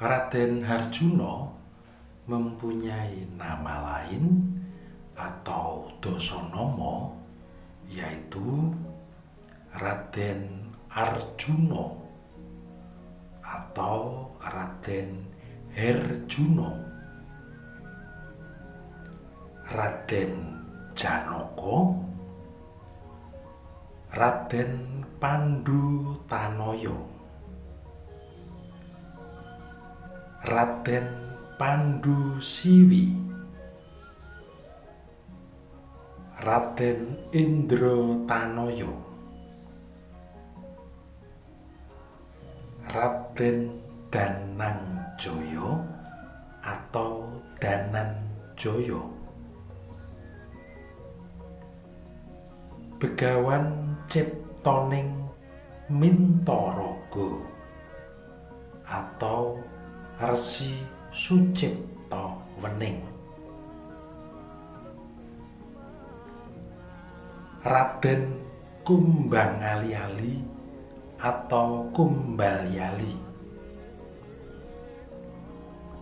Raden Harjuno mempunyai nama lain atau Dasanama, yaitu Raden Arjuno atau Raden Herjuno. Raden Janaka, Raden Pandhutanaya, Raden Pandusiwi, Raden Indratanaya, Raden Danangjaya atau Dananjaya. Begawan ciptaning Mintaraga atau Resi Sucipta Wening. Raden Kumbangali atau Kumbalyali,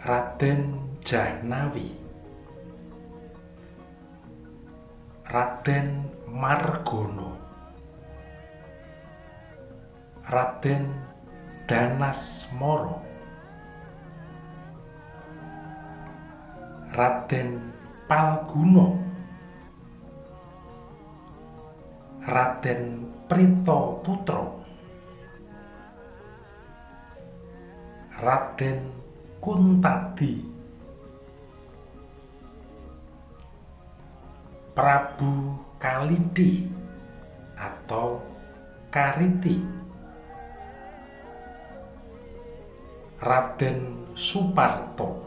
Raden Jahnawi, Raden Margono, Raden Danasmara, Raden Palguna, Raden Pritaputra, Raden Kuntadi, Prabu Kalidi atau Kariti, Raden Suparto,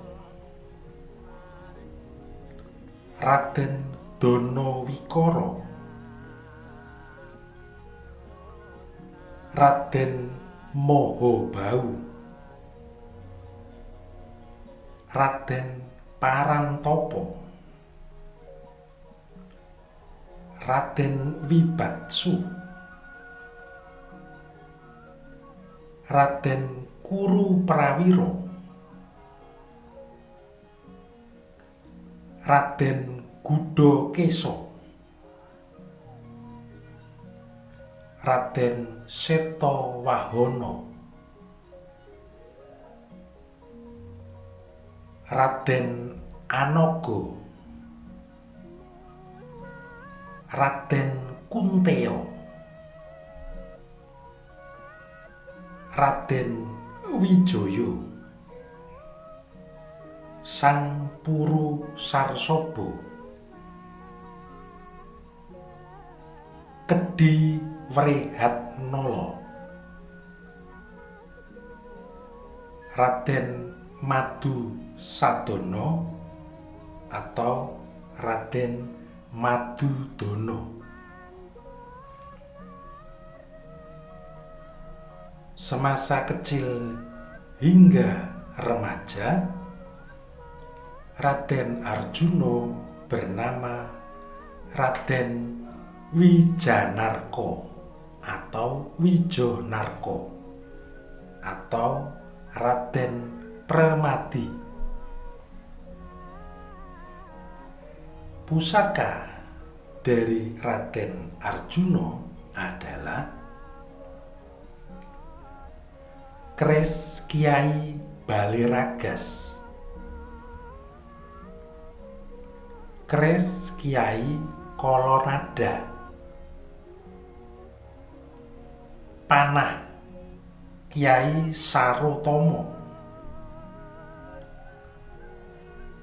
Raden Danawikara, Raden Mahabau, Raden Parantapa, Raden Wibatsu, Raden Kuruprawira, Raden Gudakesa, Raden Setawahana, Raden Anaga, Raden Kunteya, Raden Wijaya, Sang Purusarsaba, Kedhi Wrehatnala, Raden Madusadana atau Raden Madudana. Semasa kecil hingga remaja, Raden Arjuna bernama Raden Wijanarka atau Wijanarka atau Raden Premadi. Pusaka dari Raden Arjuna adalah keris Kyai Baliragas, keris Kyai Kolonada, panah Kyai Sarotama,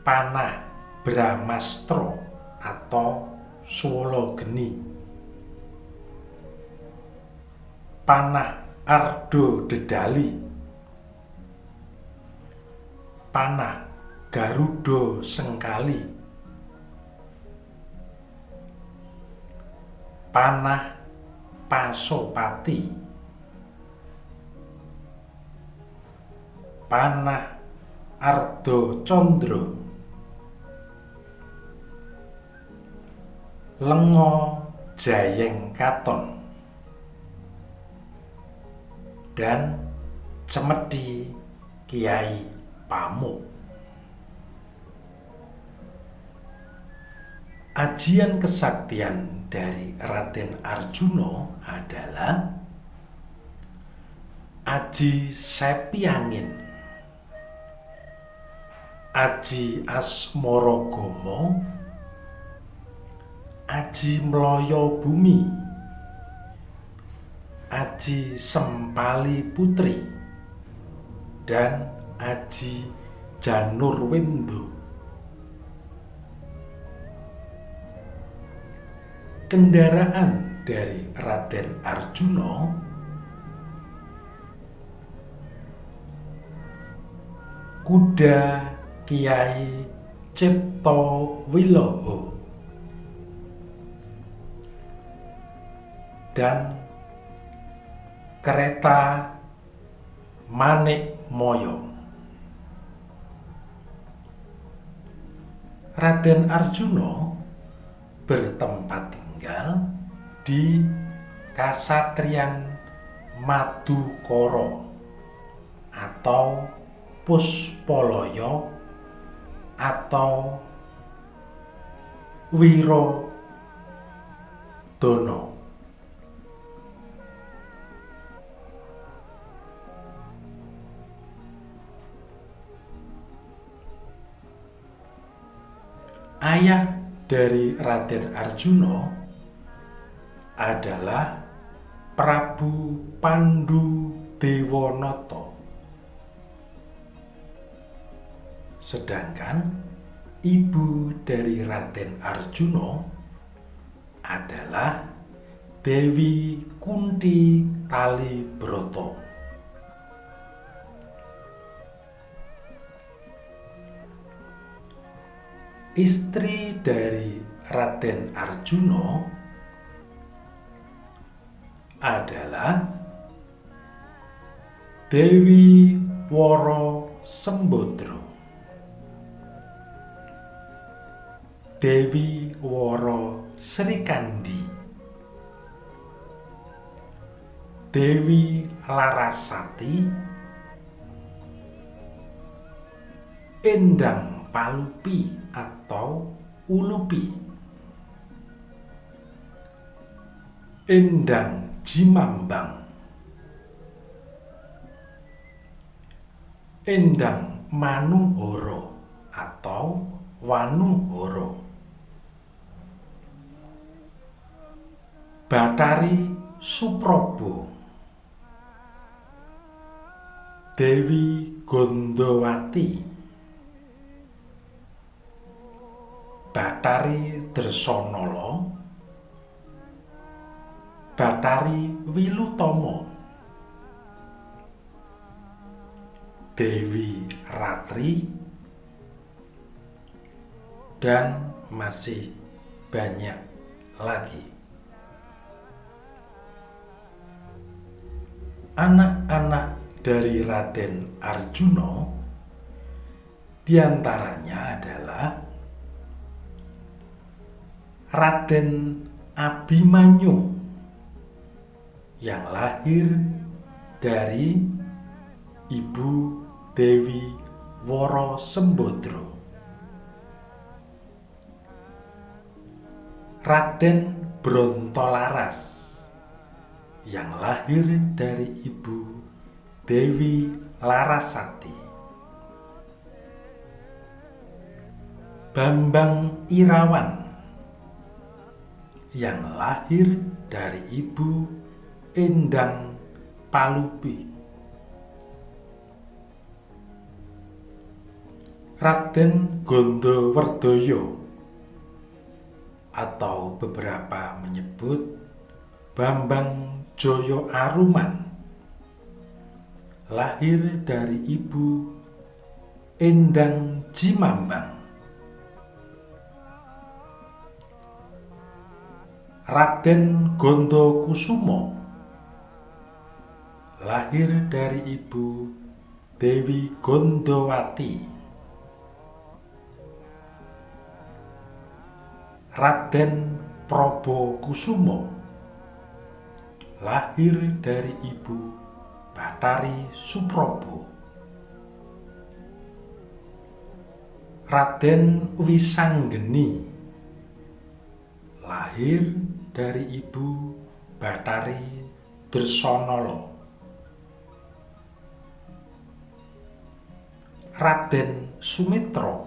panah Bramastra atau Swolageni, panah Arda Dedali, panah Garuda Sengkali, panah Pasopati, panah Arda Condro, lenga Jayeng Katon, dan cemedi Kyai Pamuk. Ajian kesaktian dari Raden Arjuna adalah Aji Sepiangin, Aji Asmoragama, Aji Mloyo Bumi, Aji Sempali Putri, dan Aji Janurwendo. Kendaraan dari Raden Arjuna kuda Kiai Ciptowiloho dan kereta Manikmaya. Raden Arjuna bertempat tinggal di Kasatriyan Madukara atau Puspaloyo atau Wiradana. Ayah dari Raden Arjuna adalah Prabu Pandudewanata. Sedangkan ibu dari Raden Arjuna adalah Dewi Kunti Talibrata. Istri dari Raden Arjuna adalah Dewi Wara Sembodra. Dewi Wara Srikandi, Dewi Larasati, Endang Palupi atau Ulupi, Endang Jimambang, Endang Manuhara atau Wanuhara, Bathari Supraba, Dewi Gondowati, Bathari Dresanala, Bathari Wilutama, Dewi Ratri, dan masih banyak lagi. Anak-anak dari Raden Arjuna diantaranya adalah Raden Abimanyu yang lahir dari Ibu Dewi Wara Sembodra, Raden Brontolaras yang lahir dari Ibu Dewi Larasati, Bambang Irawan yang lahir dari Ibu Endang Palupi, Raden Gondowerdaya atau beberapa menyebut Bambang Jaya Aruman, lahir dari Ibu Endang Jimambang, Raden Gondokusumo, lahir dari Ibu Dewi Gondowati, Raden Prabakusumo, lahir dari Ibu Bathari Supraba, Raden Wisanggeni lahir dari ibu Bathari Dresanala. Raden Sumitra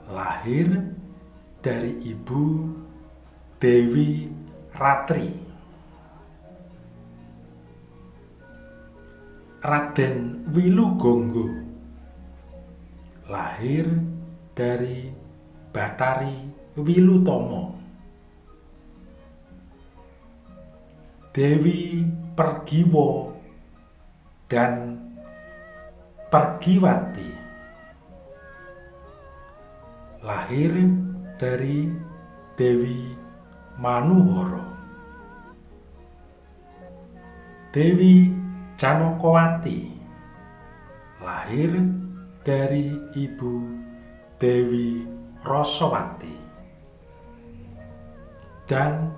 lahir dari ibu Dewi Ratri. Raden Wilugonggo lahir dari Bathari Wilutama. Dewi Pergiwa dan Pergiwati lahir dari Dewi Manuhara. Dewi Janakawati lahir dari ibu Dewi Rasawati. Dan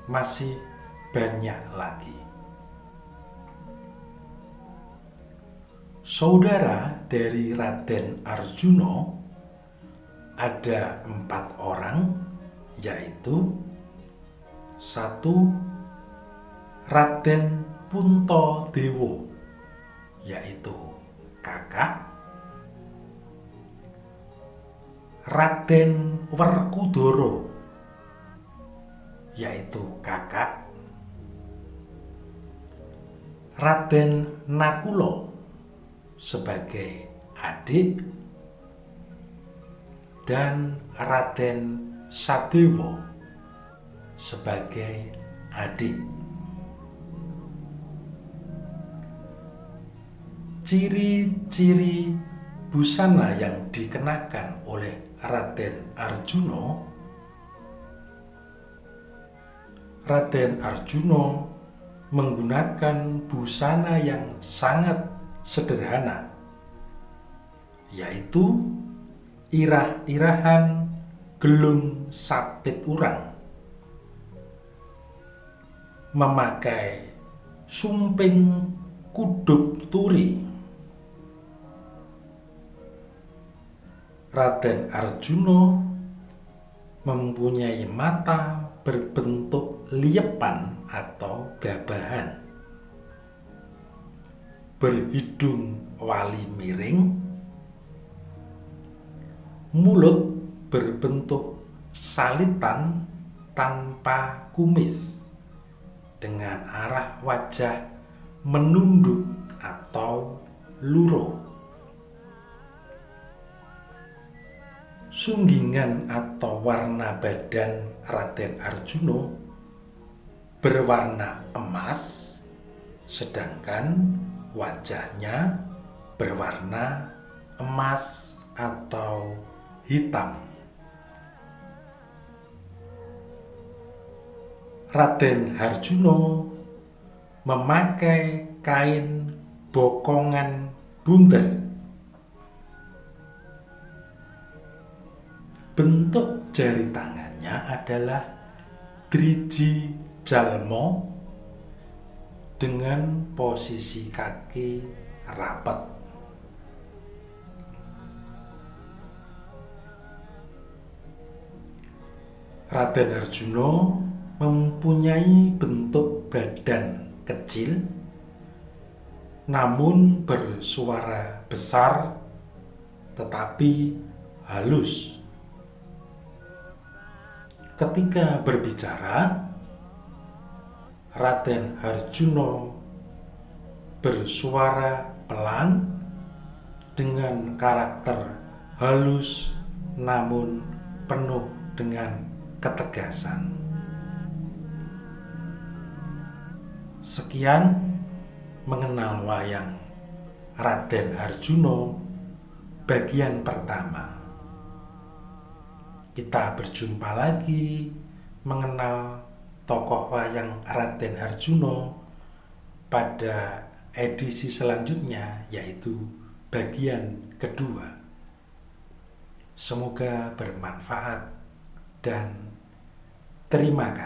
masih banyak lagi. Saudara dari Raden Arjuna ada 4 orang, yaitu 1. Raden Puntadewa, yaitu kakak. Raden Werkudara, yaitu kakak. Raden Nakula sebagai adik, dan Raden Sadewa sebagai adik. Ciri-ciri busana yang dikenakan oleh Raden Arjuna. Raden Arjuna menggunakan busana yang sangat sederhana, yaitu irah-irahan gelung sapit urang, memakai sumping kudup turi. Raden Arjuna mempunyai mata berbentuk liepan atau gabahan, berhidung wali miring, mulut berbentuk salitan tanpa kumis, dengan arah wajah menunduk atau luruh. Sunggingan atau warna badan Raden Arjuna berwarna emas, sedangkan wajahnya berwarna emas atau hitam. Raden Arjuna memakai kain bokongan bunter. Bentuk jari tangannya adalah driji jalma dengan posisi kaki rapat. Raden Arjuna mempunyai bentuk badan kecil namun bersuara besar tetapi halus. Ketika berbicara, Raden Arjuna bersuara pelan dengan karakter halus namun penuh dengan ketegasan. Sekian mengenal wayang Raden Arjuna bagian pertama. Kita berjumpa lagi mengenal tokoh wayang Raden Arjuna pada edisi selanjutnya, yaitu bagian kedua. Semoga bermanfaat dan terima kasih.